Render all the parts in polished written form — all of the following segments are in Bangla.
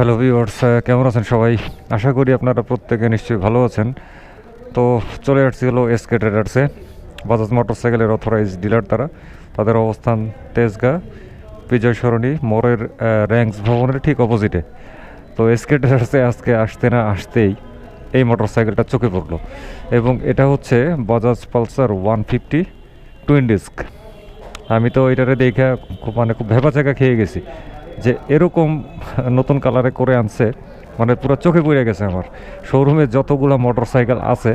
হ্যালো ভিউয়ার্স, কেমন আছেন সবাই? আশা করি আপনারা প্রত্যেকে নিশ্চয়ই ভালো আছেন। তো চলে আসছি হলো এসকে ট্রেডার্সে, বাজাজ মোটরসাইকেলের অথরাইজ ডিলার তারা। তাদের অবস্থান তেজগাঁ বিজয় সরণি মোড়ের র্যাঙ্কস ভবনের ঠিক অপোজিটে। তো এসকে ট্রেডার্সে আজকে আসতে না আসতেই এই মোটরসাইকেলটা চোখে পড়লো, এবং এটা হচ্ছে বাজাজ পালসার 150 টুইন ডিস্ক। আমি তো এটারে দেখে খুব ভেবাচাকা খেয়ে গেছি যে এরকম নতুন কালারে করে আনছে, পুরো চোখে পড়ে গেছে আমার। শোরুমে যতগুলো মোটরসাইকেল আছে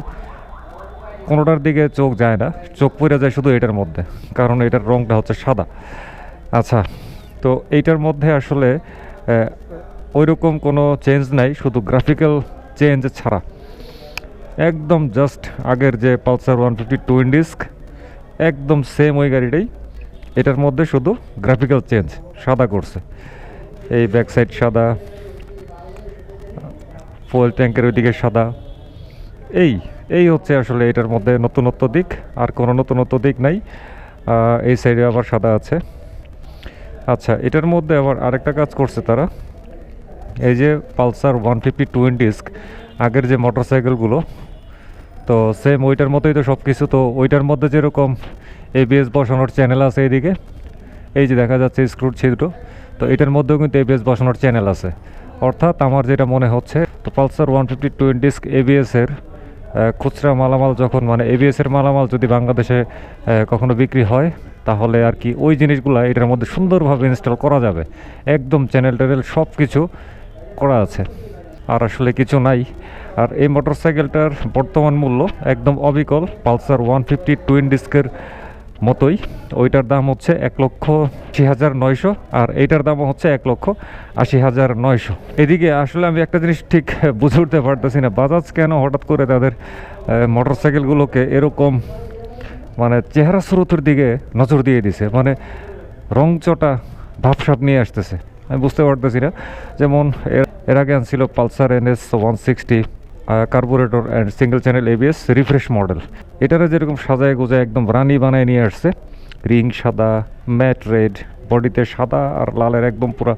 কোনোটার দিকে চোখ যায় না, চোখ পড়ে যায় শুধু এটার মধ্যে, কারণ এটার রঙটা হচ্ছে সাদা। আচ্ছা, তো এইটার মধ্যে আসলে ওই রকম কোনো চেঞ্জ নাই, শুধু গ্রাফিক্যাল চেঞ্জ ছাড়া। একদম জাস্ট আগের যে পালসার 150 টুইন ডিস্ক একদম সেম ওই গাড়িটাই, এটার মধ্যে শুধু গ্রাফিক্যাল চেঞ্জ সাদা করছে। এই ব্যাক সাইড সাদা, ফুয়েল ট্যাঙ্কের ওইদিকে সাদা। এই হচ্ছে আসলে এটার মধ্যে নতুনত্ব দিক, আর কোনো নতুনত্ব দিক নাই। এই সাইডে আবার সাদা আছে। আচ্ছা, এটার মধ্যে আবার আরেকটা কাজ করছে তারা, এই যে পালসার 150 টুইন ডিস্ক আগের যে মোটরসাইকেলগুলো, তো সেম ওইটার মতোই তো সব কিছু। তো ওইটার মধ্যে যেরকম এবিএস বসানোর চ্যানেল আছে এইদিকে, এই যে দেখা যাচ্ছে স্ক্রুর ছিদ্র, তো এটার মধ্যেও কিন্তু এবিএস বসানোর চ্যানেল আছে। অর্থাৎ আমার যেটা মনে হচ্ছে, তো পালসার 150 টুইন ডিস্ক এবিএসের খুচরা মালামাল যখন এবিএসের মালামাল যদি বাংলাদেশে কখনো বিক্রি হয়, তাহলে আর কি ওই জিনিসগুলো এটার মধ্যে সুন্দরভাবে ইনস্টল করা যাবে। একদম চ্যানেল ট্যানেল সব কিছু করা আছে, আর আসলে কিছু নাই। আর এই মোটরসাইকেলটার বর্তমান মূল্য একদম অবিকল পালসার 150 টুইন ডিস্কের মতোই। ওইটার দাম হচ্ছে 1,80,900, আর এইটার দামও হচ্ছে 1,80,900। এদিকে আসলে আমি একটা জিনিস ঠিক বুঝে উঠতে পারতেছি না, বাজাজ কেন হঠাৎ করে তাদের মোটরসাইকেলগুলোকে এরকম চেহারা স্রোতের দিকে নজর দিয়ে দিছে, রংচটা ভাবসাব নিয়ে আসতেছে। আমি বুঝতে পারতেছি না। যেমন এর আগে আনছিল Pulsar NS 160 carburettor and single channel ABS refresh model. এটারে যেরকম সাজায় গোজায় একদম রানি বানায় নিয়ে আসছে, রিং সাদা, ম্যাট রেড, বডিতে সাদা আর লালের একদম পুরা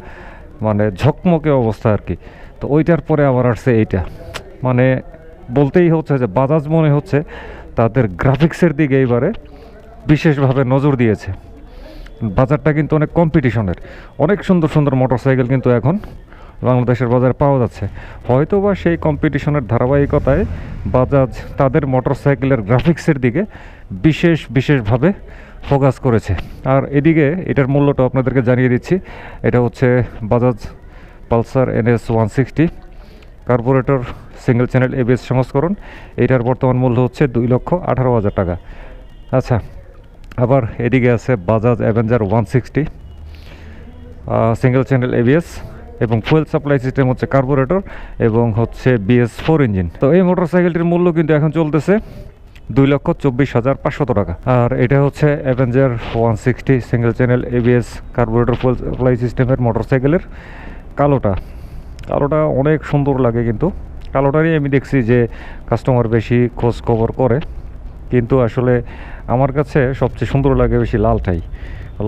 ঝকমকে অবস্থা আর কি। তো ওইটার পরে আবার আসছে এইটা, বলতেই হচ্ছে যে বাজাজ মনে হচ্ছে তাদের গ্রাফিক্সের দিকে এইবারে বিশেষভাবে নজর দিয়েছে। বাজারটা কিন্তু অনেক কম্পিটিশনের, অনেক সুন্দর সুন্দর মোটরসাইকেল কিন্তু এখন বাংলাদেশের বাজারে পাওয়া যাচ্ছে। হয়তো বা সেই কম্পিটিশনের ধারাবাহিকতায় বাজাজ তাদের মোটরসাইকেলের গ্রাফিক্সের দিকে বিশেষভাবে ফোকাস করেছে। আর এদিকে এটার মূল্যটা আপনাদেরকে জানিয়ে দিচ্ছি। এটা হচ্ছে Bajaj Pulsar NS 160 carburettor single channel ABS সংস্করণ। এটার বর্তমান মূল্য হচ্ছে 2,18,000 টাকা। আচ্ছা, আবার এদিকে আছে Bajaj Avenger 160 single channel ABS, এবং ফুয়েল সাপ্লাই সিস্টেম হচ্ছে কার্বোরেটর, এবং হচ্ছে BS4 ইঞ্জিন। তো এই মোটরসাইকেলটির মূল্য কিন্তু এখন চলতেছে 2,24,500 টাকা। আর এটা হচ্ছে Avenger 160 single channel ABS carburettor fuel supply সিস্টেমের মোটরসাইকেলের কালোটা অনেক সুন্দর লাগে, কিন্তু কালোটারই আমি দেখছি যে কাস্টমার বেশি খোঁজ খবর করে। কিন্তু আসলে আমার কাছে সবচেয়ে সুন্দর লাগে বেশি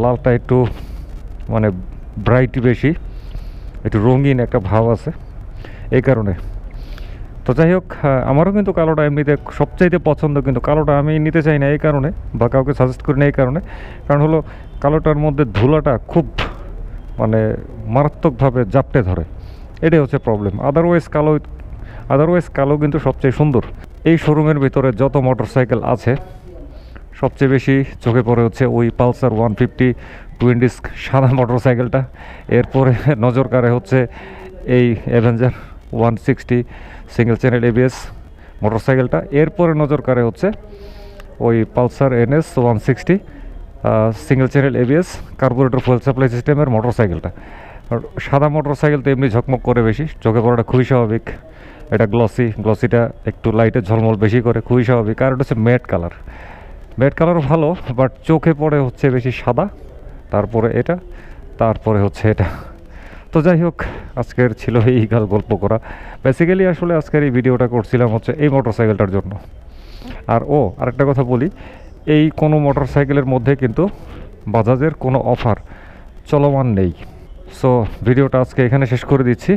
লালটা একটু ব্রাইট বেশি, একটু রঙিন একটা ভাব আছে এই কারণে। তো যাই হোক, আমারও কিন্তু কালোটা এমনিতে সবচাইতে পছন্দ, কিন্তু কালোটা আমি নিতে চাই না এই কারণে, বা কাউকে সাজেস্ট করি না এই কারণে, কারণ হলো কালোটার মধ্যে ধুলাটা খুব মারাত্মকভাবে জাপটে ধরে, এটাই হচ্ছে প্রবলেম। আদারওয়াইজ কালো কিন্তু সবচেয়ে সুন্দর। এই শোরুমের ভিতরে যত মোটরসাইকেল আছে সবচেয়ে বেশি চোখে পড়ে হচ্ছে ওই পালসার 150 টুইন ডিস্ক সাদা মোটরসাইকেলটা। এরপরে নজর কাড়ে হচ্ছে এই অ্যাভেঞ্জার 160 সিঙ্গেল চ্যানেল এবিএস মোটরসাইকেলটা। এরপরে নজর কাড়ে হচ্ছে ওই Pulsar NS 160 single channel ABS carburettor fuel supply সিস্টেমের মোটরসাইকেলটা। সাদা মোটরসাইকেল তো এমনি ঝকমক করে বেশি, চোখে পড়াটা খুবই স্বাভাবিক। এটা গ্লসিটা একটু লাইটে ঝলমল বেশি করে, খুবই স্বাভাবিক। আর এটা হচ্ছে ম্যাট কালারও ভালো, বাট চোখে পড়ে হচ্ছে বেশি সাদা, তারপরে হচ্ছে এটা। তো যাই হোক, আজকের ছিল এই গল্প করা। বেসিক্যালি আসলে আজকের এই ভিডিওটা করছিলাম হচ্ছে এই মোটরসাইকেলটার জন্য। আর আরেকটা কথা বলি, এই কোনো মোটরসাইকেলের মধ্যে কিন্তু বাজাজের কোনো অফার চলমান নেই। সো ভিডিওটা আজকে এখানে শেষ করে দিচ্ছি।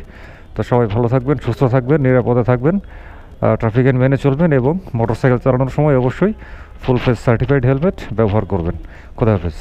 তো সবাই ভালো থাকবেন, সুস্থ থাকবেন, নিরাপদে থাকবেন, ট্রাফিক আইন মেনে চলবেন এবং মোটরসাইকেল চালানোর সময় অবশ্যই ফুল ফেস সার্টিফাইড হেলমেট ব্যবহার করবেন। খোদা হাফেজ।